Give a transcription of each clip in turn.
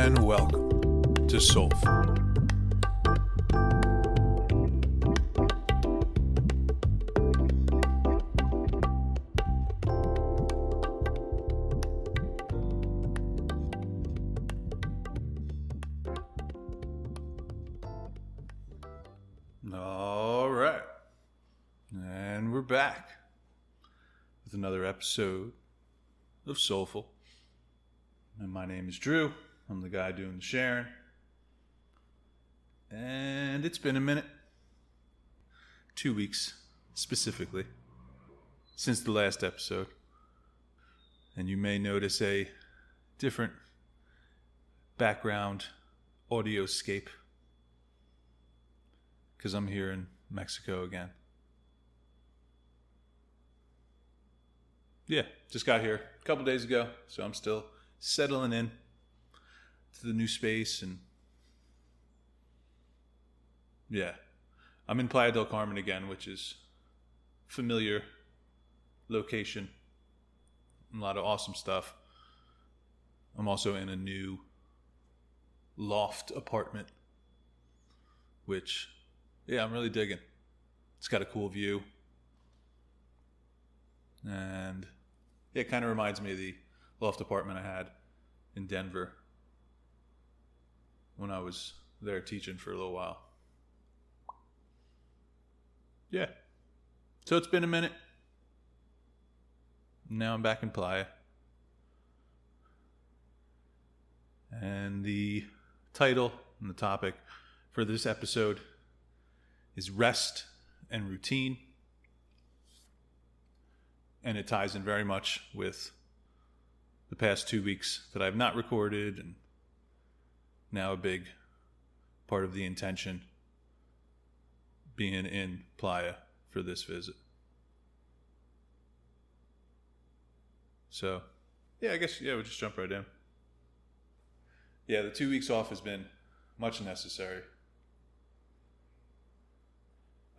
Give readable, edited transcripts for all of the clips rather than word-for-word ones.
and welcome to Soulful. All right, and we're back with another episode of Soulful. And my name is Drew. I'm the guy doing the sharing. And it's been a minute. 2 weeks, specifically, since the last episode. And you may notice a different background audioscape, because I'm here in Mexico again. Yeah, just got here a couple days ago, so I'm still settling in to the new space. And yeah, I'm in Playa del Carmen again, which is familiar location. A lot of awesome stuff. I'm also in a new loft apartment, which, yeah, I'm really digging. It's got a cool view. And yeah, it kind of reminds me of the loft apartment I had in Denver when I was there teaching for a little while. Yeah. So it's been a minute. Now I'm back in Playa. And the title and the topic for this episode is rest and routine. And it ties in very much with the past 2 weeks that I've not recorded, and now a big part of the intention being in Playa for this visit. So, yeah, I guess, we'll just jump right in. Yeah, the 2 weeks off has been much necessary.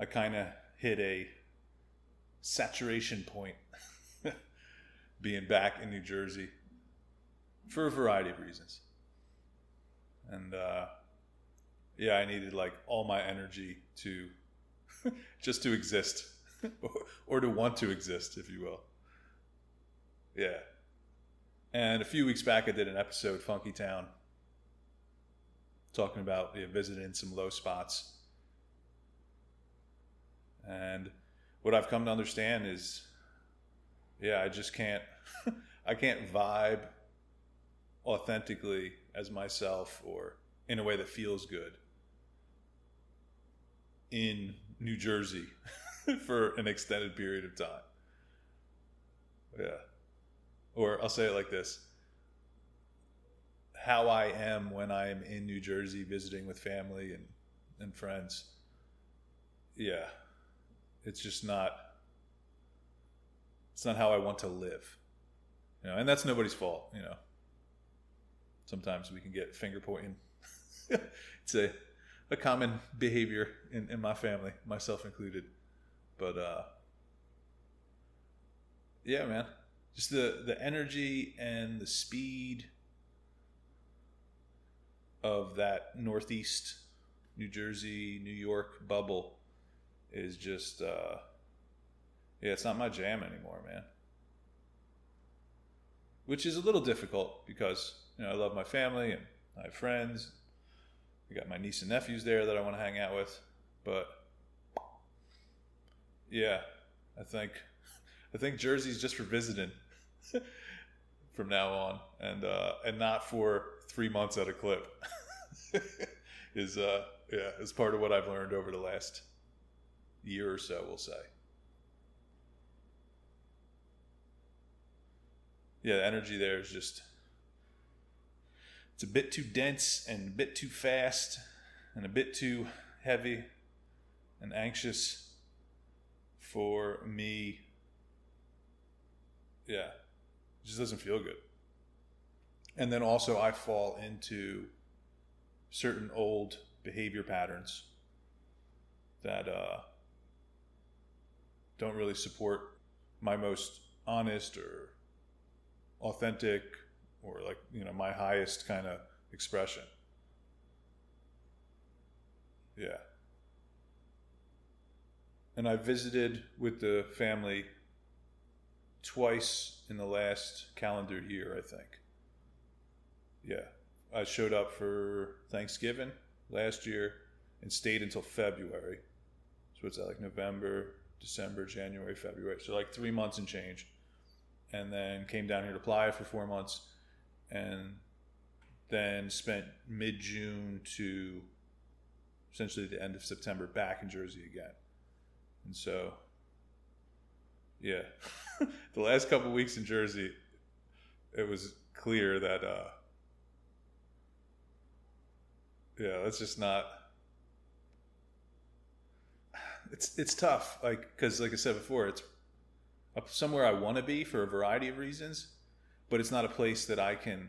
I kind of hit a saturation point being back in New Jersey for a variety of reasons. And I needed like all my energy to just to exist or to want to exist, if you will. Yeah. And a few weeks back I did an episode, Funky Town, talking about visiting some low spots. And what I've come to understand is, I just can't, I can't vibe authentically as myself or in a way that feels good in New Jersey for an extended period of time. Yeah. Or I'll say it like this. How I am when I'm in New Jersey visiting with family and friends. Yeah. It's just not, it's not how I want to live. And that's nobody's fault, Sometimes we can get finger pointing. It's a common behavior in my family, myself included. But man, just the energy and the speed of that Northeast New Jersey, New York bubble is just, it's not my jam anymore, man. Which is a little difficult because, I love my family and I have friends. I got my niece and nephews there that I want to hang out with. But, I think Jersey's just for visiting from now on. And not for 3 months at a clip is part of what I've learned over the last year or so, we'll say. Yeah, the energy there is just, it's a bit too dense and a bit too fast and a bit too heavy and anxious for me. Yeah, it just doesn't feel good. And then also I fall into certain old behavior patterns that don't really support my most honest or authentic or my highest kind of expression. Yeah. And I visited with the family twice in the last calendar year, I think. Yeah. I showed up for Thanksgiving last year and stayed until February. So it's like November, December, January, February. So like 3 months and change. And then came down here to Playa for 4 months. And then spent mid-June to essentially the end of September back in Jersey again. And so, yeah, the last couple of weeks in Jersey, it was clear that, let's just not. It's tough, like, because like I said before, it's somewhere I want to be for a variety of reasons, but it's not a place that I can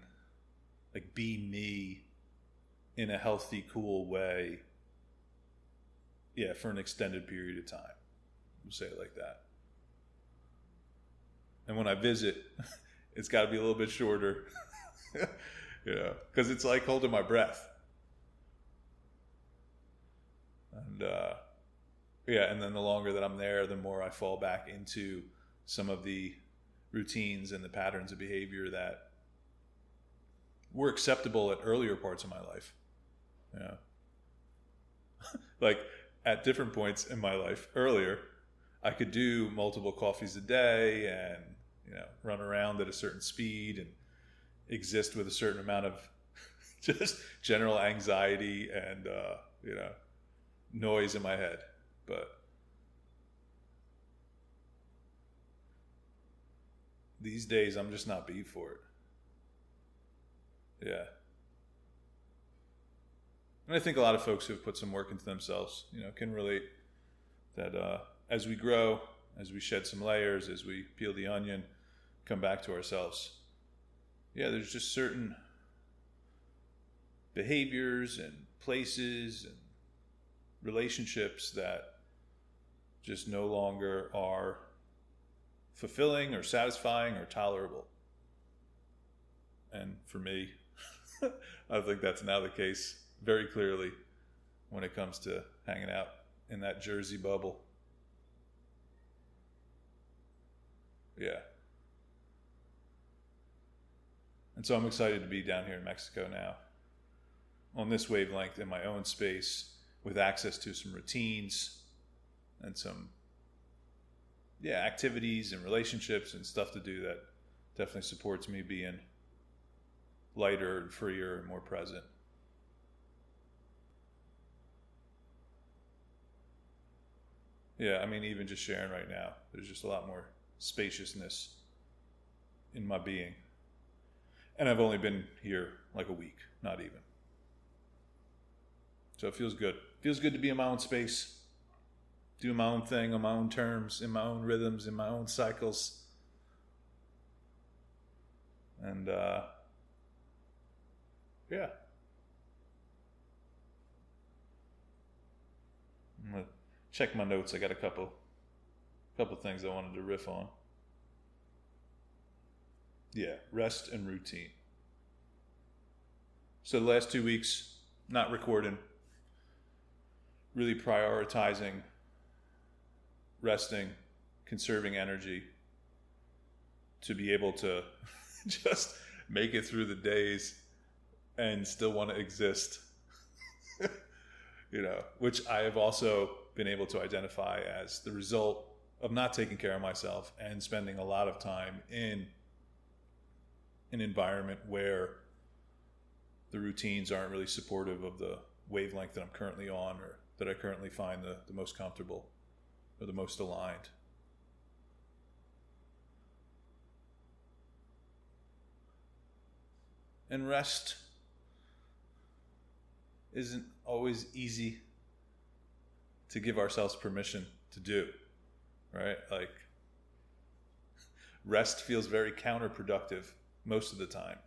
like be me in a healthy, cool way. Yeah, for an extended period of time. We'll say it like that. And when I visit, it's got to be a little bit shorter, because it's like holding my breath. And and then the longer that I'm there, the more I fall back into some of the routines and the patterns of behavior that were acceptable at earlier parts of my life. Like at different points in my life earlier, I could do multiple coffees a day and, run around at a certain speed and exist with a certain amount of just general anxiety and, noise in my head. But these days, I'm just not beat for it. Yeah. And I think a lot of folks who have put some work into themselves, can relate that as we grow, as we shed some layers, as we peel the onion, come back to ourselves. Yeah, there's just certain behaviors and places and relationships that just no longer are fulfilling or satisfying or tolerable. And for me, I think that's now the case very clearly when it comes to hanging out in that Jersey bubble. Yeah. And so I'm excited to be down here in Mexico now on this wavelength in my own space with access to some routines and some activities and relationships and stuff to do that definitely supports me being lighter and freer and more present. Yeah, I mean, even just sharing right now, there's just a lot more spaciousness in my being. And I've only been here like a week, not even. So it feels good. Feels good to be in my own space, do my own thing on my own terms, in my own rhythms, in my own cycles. And yeah. I'm gonna check my notes. I got a couple things I wanted to riff on. Yeah, rest and routine. So the last 2 weeks, not recording, really prioritizing resting, conserving energy to be able to just make it through the days and still want to exist. Which I have also been able to identify as the result of not taking care of myself and spending a lot of time in an environment where the routines aren't really supportive of the wavelength that I'm currently on or that I currently find the most comfortable or the most aligned. And rest isn't always easy to give ourselves permission to do, right? Like, rest feels very counterproductive most of the time.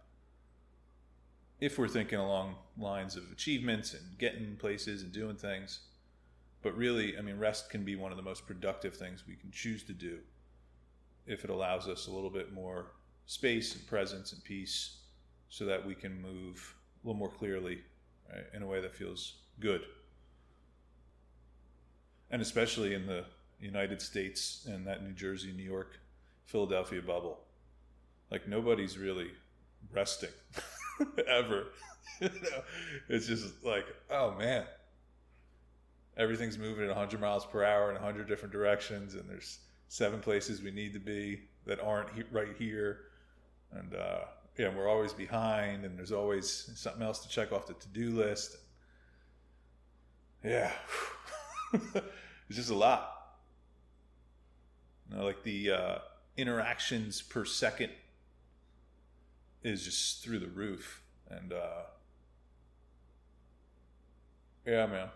If we're thinking along lines of achievements and getting places and doing things. But really, I mean, rest can be one of the most productive things we can choose to do if it allows us a little bit more space and presence and peace so that we can move little more clearly, right, in a way that feels good. And especially in the United States and that New Jersey, New York, Philadelphia bubble. Like nobody's really resting ever. It's just like, oh man, everything's moving at 100 miles per hour in 100 different directions, and there's 7 places we need to be that aren't right here. And we're always behind, and there's always something else to check off the to-do list. Yeah. It's just a lot. Like the interactions per second is just through the roof. And yeah, man.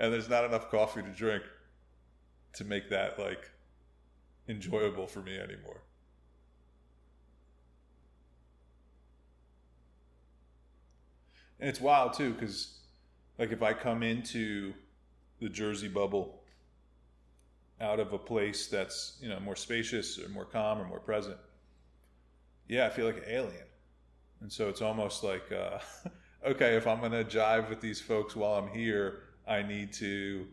And there's not enough coffee to drink to make that like enjoyable for me anymore. And it's wild too, because like if I come into the Jersey bubble out of a place that's, more spacious or more calm or more present, yeah, I feel like an alien. And so it's almost like, okay, if I'm going to jive with these folks while I'm here, I need to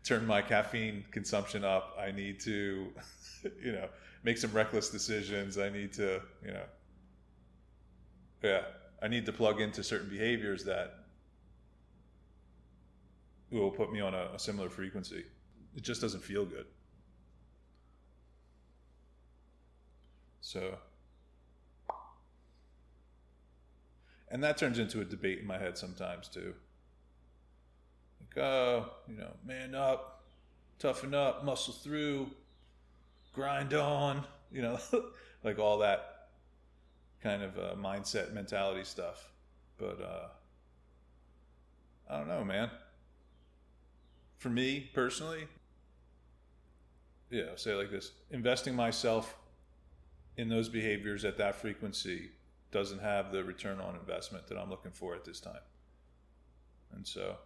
turn my caffeine consumption up. I need to, make some reckless decisions. I need to, I need to plug into certain behaviors that will put me on a similar frequency. It just doesn't feel good. So, and that turns into a debate in my head sometimes too. Like, man up, toughen up, muscle through, grind on, like all that kind of mindset, mentality stuff. But I don't know, man. For me personally, say it like this: investing myself in those behaviors at that frequency doesn't have the return on investment that I'm looking for at this time. And so,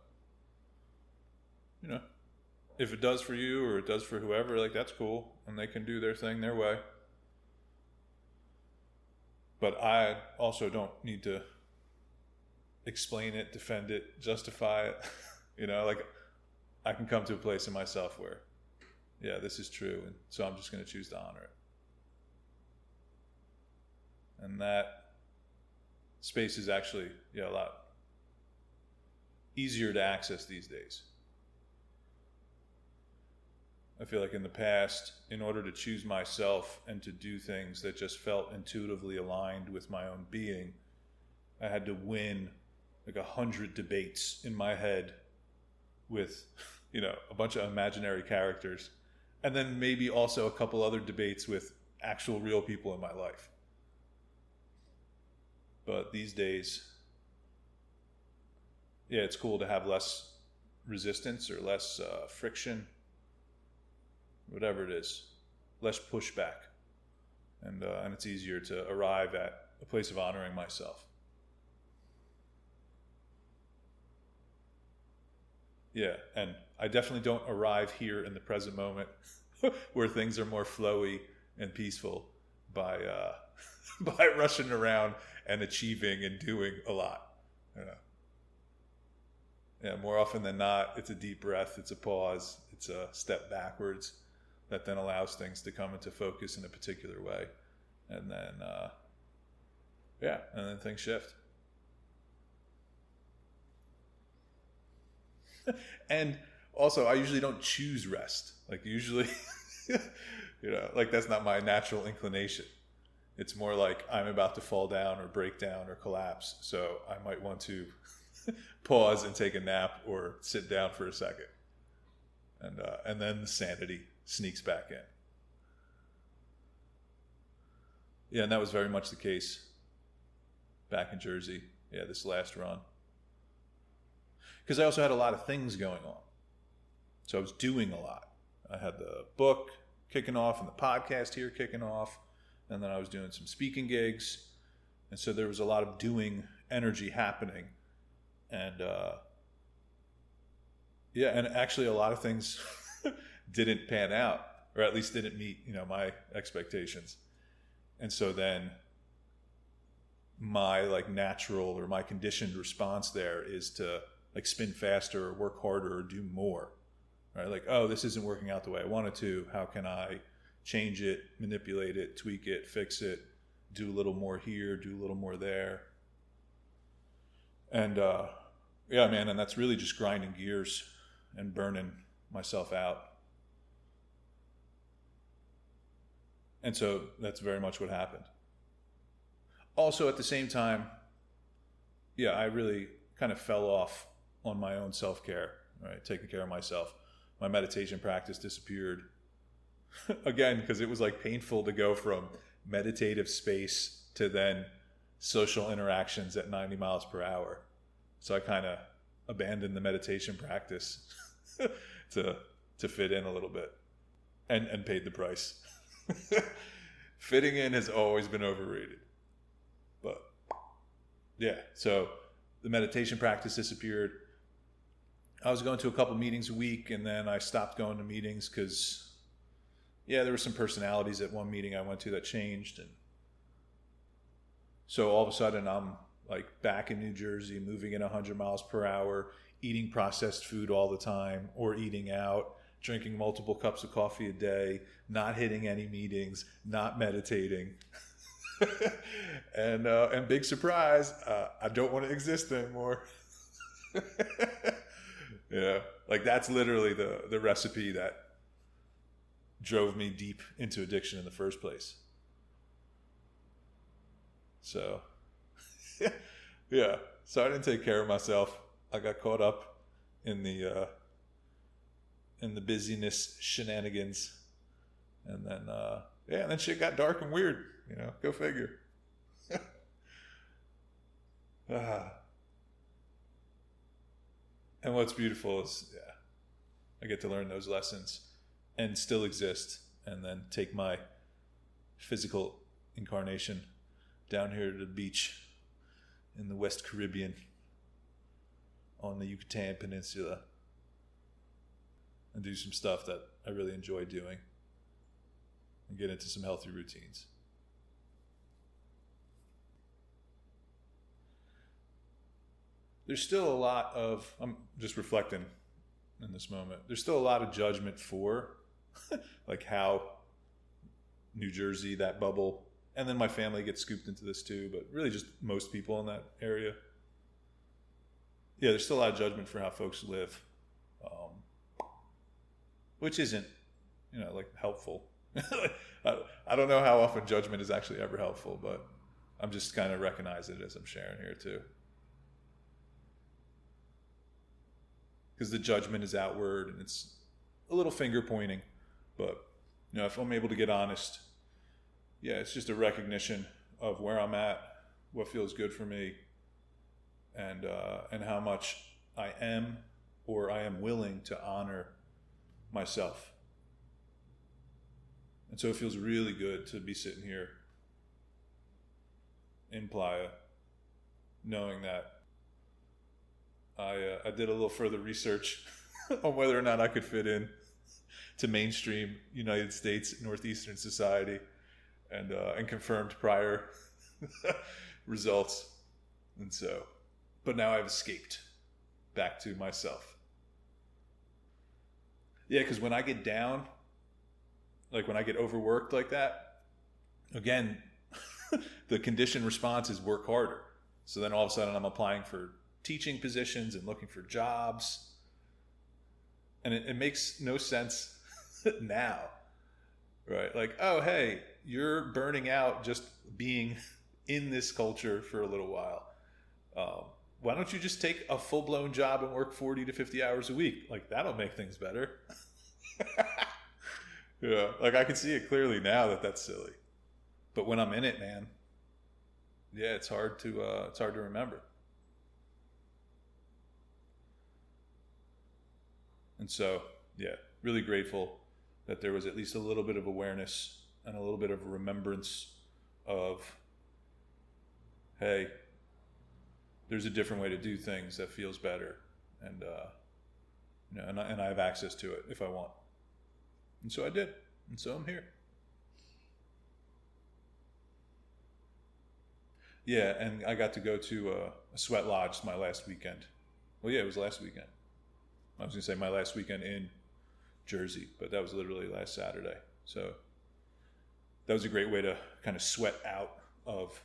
if it does for you or it does for whoever, like that's cool, and they can do their thing their way. But I also don't need to explain it, defend it, justify it. Like I can come to a place in myself where, yeah, this is true, and so I'm just going to choose to honor it. And that space is actually, a lot easier to access these days. I feel like in the past, in order to choose myself and to do things that just felt intuitively aligned with my own being, I had to win like 100 debates in my head with, a bunch of imaginary characters, and then maybe also a couple other debates with actual real people in my life. But these days, it's cool to have less resistance or less friction, whatever it is, less pushback, and it's easier to arrive at a place of honoring myself. Yeah, and I definitely don't arrive here in the present moment where things are more flowy and peaceful by by rushing around and achieving and doing a lot. Yeah, more often than not, it's a deep breath, it's a pause, it's a step backwards that then allows things to come into focus in a particular way. And then, and then things shift. And also, I usually don't choose rest. Like usually, like that's not my natural inclination. It's more like I'm about to fall down or break down or collapse. So I might want to pause and take a nap or sit down for a second. And then the sanity sneaks back in. Yeah, and that was very much the case back in Jersey. Yeah, this last run. Because I also had a lot of things going on. So I was doing a lot. I had the book kicking off and the podcast here kicking off. And then I was doing some speaking gigs. And so there was a lot of doing energy happening. And and actually a lot of things didn't pan out, or at least didn't meet, my expectations. And so then my like natural or my conditioned response there is to like spin faster or work harder or do more, right? Like, oh, this isn't working out the way I wanted to. How can I change it, manipulate it, tweak it, fix it, do a little more here, do a little more there? And yeah, man, and that's really just grinding gears and burning myself out. And so that's very much what happened. Also, at the same time, yeah, I really kind of fell off on my own self-care, right? Taking care of myself. My meditation practice disappeared. Again, because it was like painful to go from meditative space to then social interactions at 90 miles per hour. So I kind of abandoned the meditation practice to fit in a little bit and paid the price. Fitting in has always been overrated. But yeah, so the meditation practice disappeared. I was going to a couple meetings a week, and then I stopped going to meetings because, yeah, there were some personalities at one meeting I went to that changed. And so all of a sudden I'm like back in New Jersey, moving at 100 miles per hour, eating processed food all the time or eating out, drinking multiple cups of coffee a day, not hitting any meetings, not meditating. And big surprise, I don't want to exist anymore. Yeah, like that's literally the recipe that drove me deep into addiction in the first place. So, yeah, so I didn't take care of myself. I got caught up in the busyness shenanigans, and then yeah, and then shit got dark and weird. You know, go figure. And what's beautiful is, yeah, I get to learn those lessons and still exist, and then take my physical incarnation down here to the beach in the West Caribbean on the Yucatan Peninsula and do some stuff that I really enjoy doing and get into some healthy routines. There's still a lot of, I'm just reflecting in this moment, there's still a lot of judgment for like how New Jersey, that bubble, and then my family gets scooped into this too, but really just most people in that area. Yeah, there's still a lot of judgment for how folks live, which isn't, you know, like helpful. I don't know how often judgment is actually ever helpful, but I'm just kind of recognizing it as I'm sharing here too. Because the judgment is outward and it's a little finger pointing, but you know, if I'm able to get honest, yeah, it's just a recognition of where I'm at, what feels good for me, and how much I am or I am willing to honor myself. And so it feels really good to be sitting here in Playa, knowing that I did a little further research on whether or not I could fit in to mainstream United States Northeastern society, and confirmed prior results. And so, but now I've escaped back to myself. Yeah, because when I get down, like when I get overworked like that, again, the conditioned response is work harder. So then all of a sudden I'm applying for teaching positions and looking for jobs. And it makes no sense now, right? Like, oh, hey, you're burning out just being in this culture for a little while. Why don't you just take a full-blown job and work 40 to 50 hours a week? Like, that'll make things better. Yeah, like I can see it clearly now that that's silly. But when I'm in it, man, yeah, it's hard to remember. And so, yeah, really grateful that there was at least a little bit of awareness and a little bit of remembrance of, hey, there's a different way to do things that feels better, and you know, and I have access to it if I want. And so I did, and so I'm here. Yeah, and I got to go to a sweat lodge my last weekend. Well, yeah, it was last weekend. I was going to say my last weekend in Jersey, but that was literally last Saturday. So that was a great way to kind of sweat out of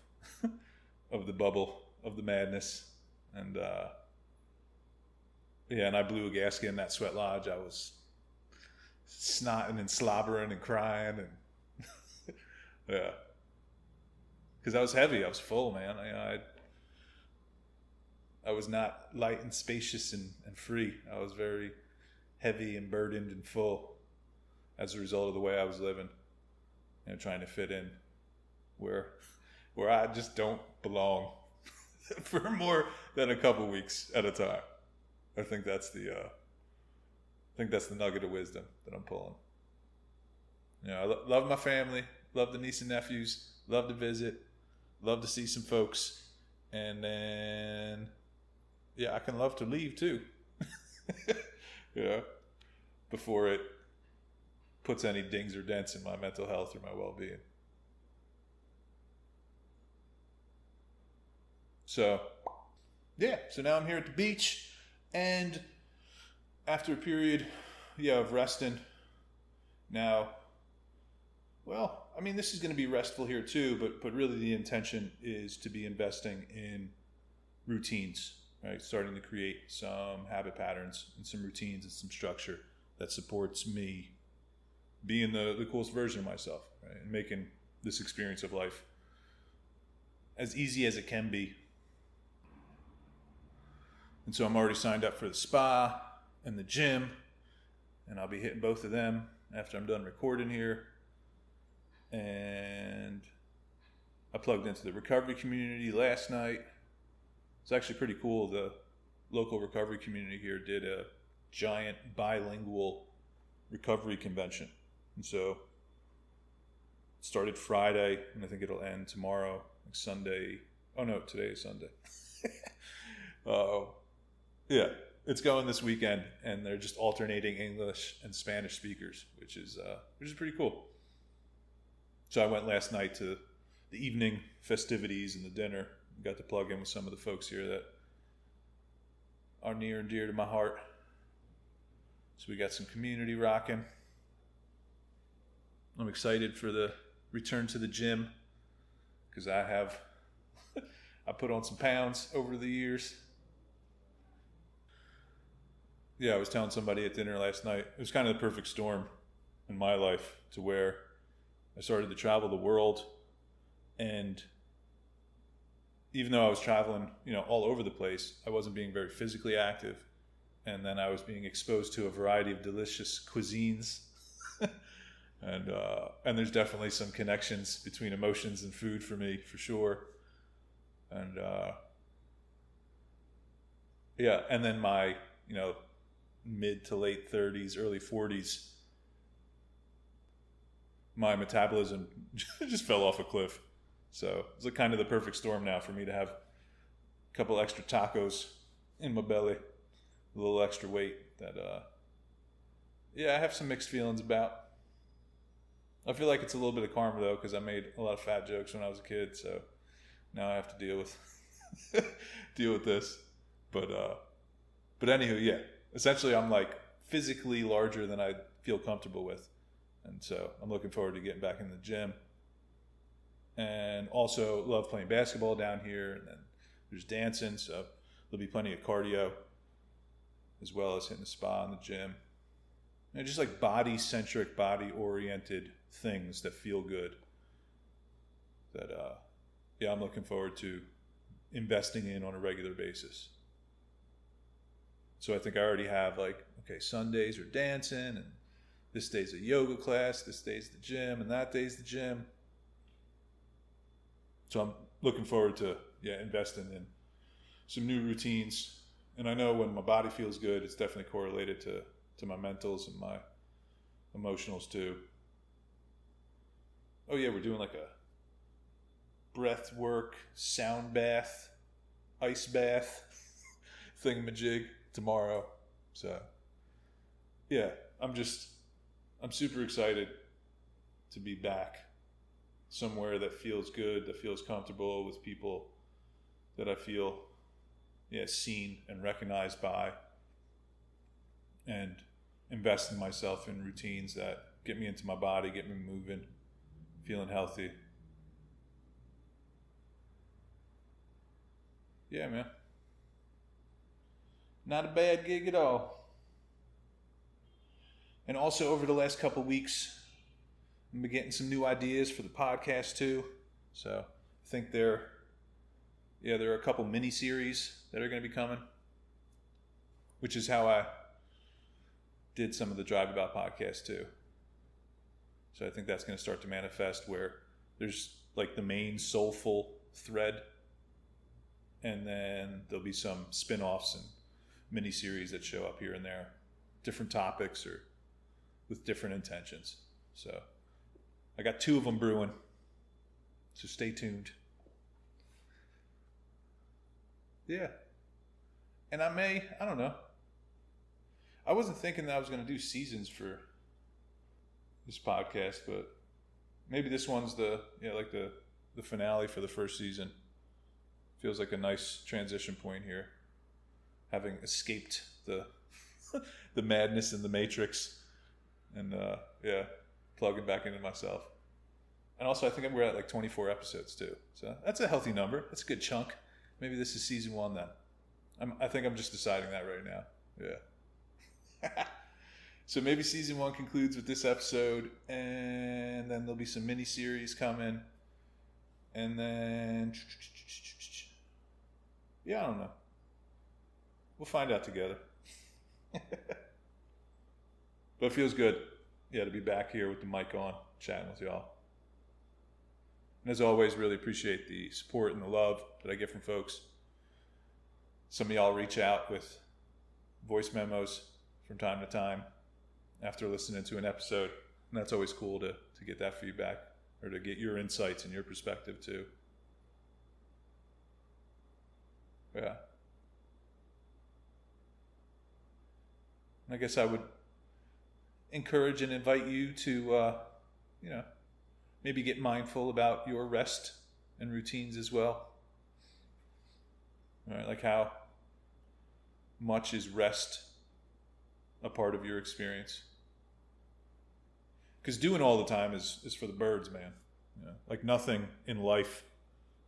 of the bubble of the madness. And yeah, and I blew a gasket in that sweat lodge. I was snotting and slobbering and crying, and yeah, because I was heavy. I was full, man. I was not light and spacious and free. I was very heavy and burdened and full as a result of the way I was living, trying to fit in where I just don't belong for more than a couple weeks at a time. I think that's the nugget of wisdom that I'm pulling. I love my family, love the niece and nephews, love to visit, love to see some folks, and then I can love to leave too. Before it puts any dings or dents in my mental health or my well-being. So now I'm here at the beach, and after a period, of resting, now, well, I mean, this is going to be restful here too, but really the intention is to be investing in routines, right? Starting to create some habit patterns and some routines and some structure that supports me being the coolest version of myself, right? And making this experience of life as easy as it can be. And so I'm already signed up for the spa and the gym, and I'll be hitting both of them after I'm done recording here. And I plugged into the recovery community last night. It's actually pretty cool. The local recovery community here did a giant bilingual recovery convention. And so it started Friday, and I think it'll end tomorrow, like Sunday. Oh no, today is Sunday. Yeah, it's going this weekend, and they're just alternating English and Spanish speakers, which is pretty cool. So I went last night to the evening festivities and the dinner. Got to plug in with some of the folks here that are near and dear to my heart. So we got some community rocking. I'm excited for the return to the gym because I put on some pounds over the years. Yeah, I was telling somebody at dinner last night, it was kind of the perfect storm in my life to where I started to travel the world, and even though I was traveling, all over the place, I wasn't being very physically active. And then I was being exposed to a variety of delicious cuisines. And there's definitely some connections between emotions and food for me, for sure. And and then my, mid to late 30s, early 40s, my metabolism just fell off a cliff. So it's like kind of the perfect storm now for me to have a couple extra tacos in my belly, a little extra weight that, I have some mixed feelings about. I feel like it's a little bit of karma though, because I made a lot of fat jokes when I was a kid. So now I have to deal with this. But anywho, essentially I'm like physically larger than I feel comfortable with. And so I'm looking forward to getting back in the gym. And also love playing basketball down here. And then there's dancing, so there'll be plenty of cardio, as well as hitting the spa and the gym. And just like body-centric, body-oriented things that feel good. That, I'm looking forward to investing in on a regular basis. So I think I already have Sundays are dancing, and this day's a yoga class, this day's the gym, and that day's the gym. So I'm looking forward to investing in some new routines. And I know when my body feels good, it's definitely correlated to my mentals and my emotionals too. Oh yeah, we're doing like a breath work, sound bath, ice bath thingamajig tomorrow. So I'm super excited to be back somewhere that feels good, that feels comfortable, with people that I feel seen and recognized by, and invest in myself in routines that get me into my body, get me moving, feeling healthy. Yeah, man. Not a bad gig at all. And also over the last couple weeks, I've been getting some new ideas for the podcast too. So I think there are a couple mini series that are going to be coming, which is how I did some of the Drive About podcast too. So I think that's going to start to manifest where there's like the main soulful thread, and then there'll be some spin-offs and mini series that show up here and there, different topics or with different intentions. So I got 2 of them brewing, so stay tuned. Yeah. And I don't know. I wasn't thinking that I was going to do seasons for this podcast, but maybe this one's the finale for the first season. Feels like a nice transition point here, having escaped the the madness in the Matrix, and plugging back into myself. And also, I think we're at like 24 episodes too, so that's a healthy number. That's a good chunk. Maybe this is season 1 then. I think I'm just deciding that right now. Yeah. So maybe season 1 concludes with this episode, and then there'll be some mini series coming, and then I don't know. We'll find out together. But it feels good, to be back here with the mic on, chatting with y'all. And as always, really appreciate the support and the love that I get from folks. Some of y'all reach out with voice memos from time to time after listening to an episode. And that's always cool to get that feedback, or to get your insights and your perspective too. Yeah. I guess I would encourage and invite you to, maybe get mindful about your rest and routines as well. All right, like how much is rest a part of your experience? Because doing all the time is for the birds, man. Like nothing in life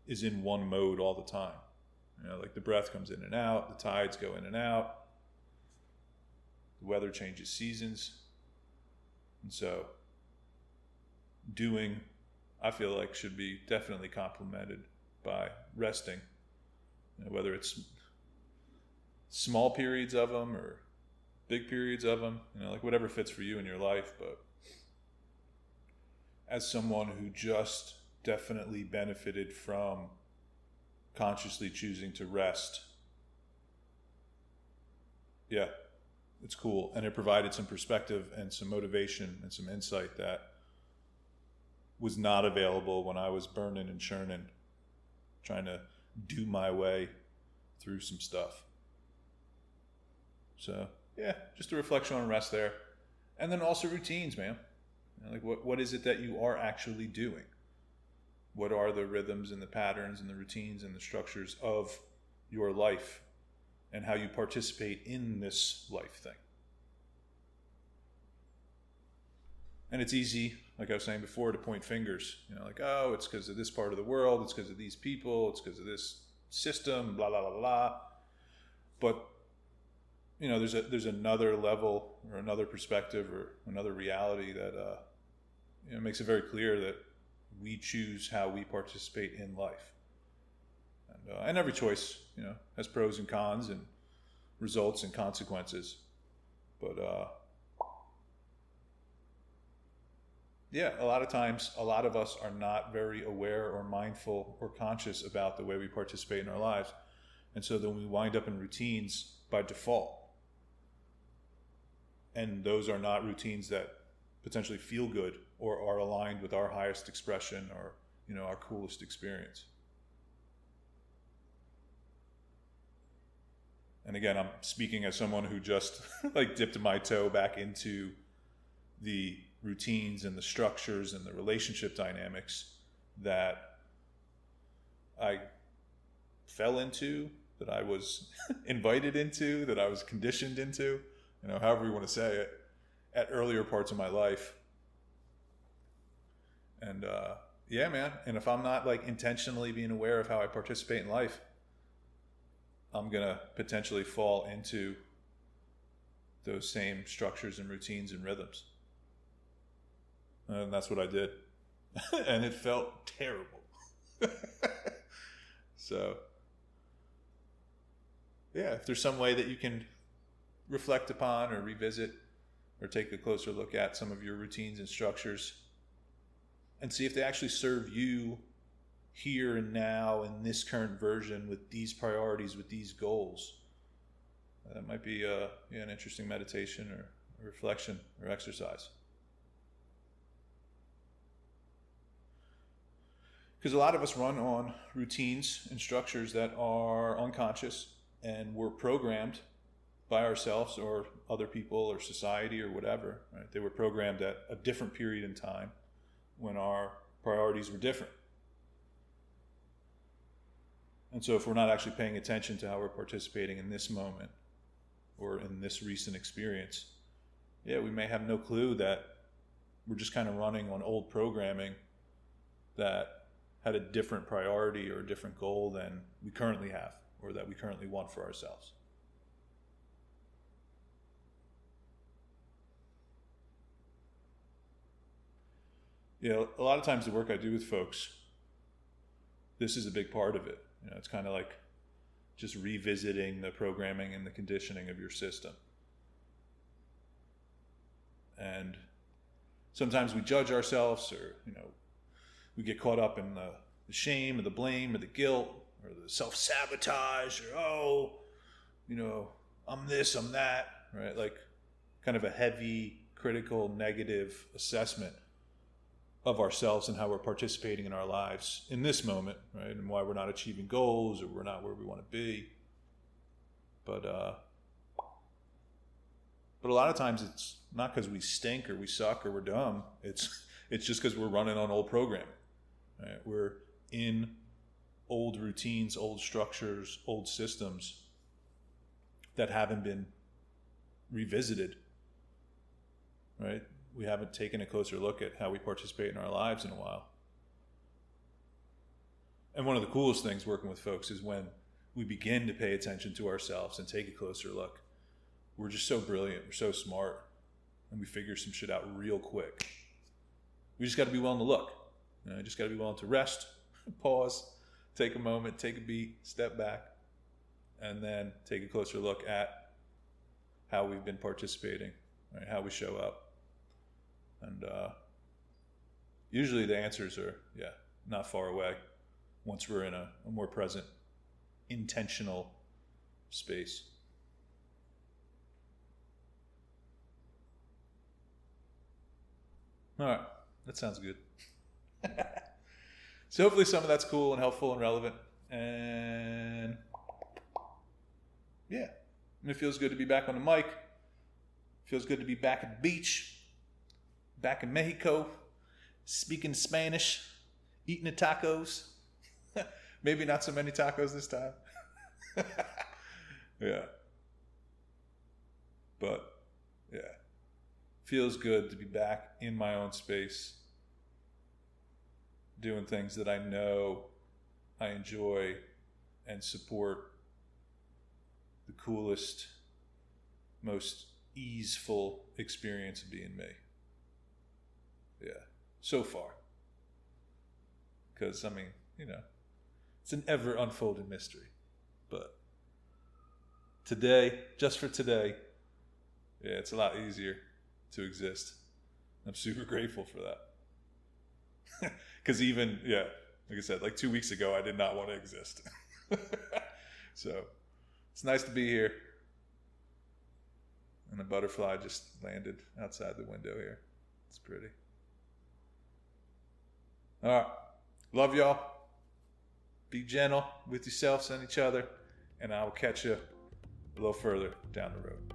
is in one mode all the time. Like the breath comes in and out, the tides go in and out, the weather changes seasons. And so doing, I feel like, should be definitely complemented by resting, whether it's small periods of them or big periods of them, like whatever fits for you in your life. But as someone who just definitely benefited from consciously choosing to rest, it's cool. And it provided some perspective and some motivation and some insight that was not available when I was burning and churning, trying to do my way through some stuff. So, just a reflection on rest there. And then also routines, man. Like what is it that you are actually doing? What are the rhythms and the patterns and the routines and the structures of your life, and how you participate in this life thing? And it's easy, like I was saying before, to point fingers, like, oh, it's because of this part of the world, it's because of these people, it's because of this system, blah, blah, blah, blah. But, there's another level or another perspective or another reality that makes it very clear that we choose how we participate in life. And every choice, has pros and cons and results and consequences. But, a lot of times, a lot of us are not very aware or mindful or conscious about the way we participate in our lives. And so then we wind up in routines by default. And those are not routines that potentially feel good or are aligned with our highest expression or, our coolest experience. And again, I'm speaking as someone who just dipped my toe back into the routines and the structures and the relationship dynamics that I fell into, that I was invited into, that I was conditioned into, however you want to say it, at earlier parts of my life. And yeah, man. And if I'm not like intentionally being aware of how I participate in life, I'm going to potentially fall into those same structures and routines and rhythms. And that's what I did. And it felt terrible. So, yeah, if there's some way that you can reflect upon or revisit or take a closer look at some of your routines and structures and see if they actually serve you here and now in this current version with these priorities, with these goals, that might be an interesting meditation or reflection or exercise. Because a lot of us run on routines and structures that are unconscious, and we're programmed by ourselves or other people or society or whatever, right? They were programmed at a different period in time when our priorities were different. And so if we're not actually paying attention to how we're participating in this moment or in this recent experience, yeah, we may have no clue that we're just kind of running on old programming that had a different priority or a different goal than we currently have or that we currently want for ourselves. A lot of times the work I do with folks, this is a big part of it. It's kind of like just revisiting the programming and the conditioning of your system. And sometimes we judge ourselves, or, we get caught up in the shame or the blame or the guilt or the self-sabotage or, I'm this, I'm that, right? Like kind of a heavy, critical, negative assessment of ourselves and how we're participating in our lives in this moment, right? And why we're not achieving goals or we're not where we want to be. But a lot of times it's not because we stink or we suck or we're dumb. It's just because we're running on old programming. Right? We're in old routines, old structures, old systems that haven't been revisited, right? We haven't taken a closer look at how we participate in our lives in a while. And one of the coolest things working with folks is when we begin to pay attention to ourselves and take a closer look. We're just so brilliant, we're so smart, and we figure some shit out real quick. We just got to be willing to look. Just got to be willing to rest, pause, take a moment, take a beat, step back, and then take a closer look at how we've been participating, right? How we show up. And usually the answers are, not far away once we're in a more present, intentional space. All right, that sounds good. So hopefully some of that's cool and helpful and relevant. And yeah, it feels good to be back on the mic. Feels good to be back at the beach, back in Mexico, speaking Spanish, eating the tacos. Maybe not so many tacos this time. Yeah. But yeah, feels good to be back in my own space, doing things that I know I enjoy and support the coolest, most easeful experience of being me. Yeah, so far. Because, it's an ever unfolding mystery. But today, just for today, it's a lot easier to exist. I'm super grateful for that. Because even, like I said, like 2 weeks ago, I did not want to exist. So it's nice to be here. And a butterfly just landed outside the window here. It's pretty. All right. Love y'all. Be gentle with yourselves and each other. And I will catch you a little further down the road.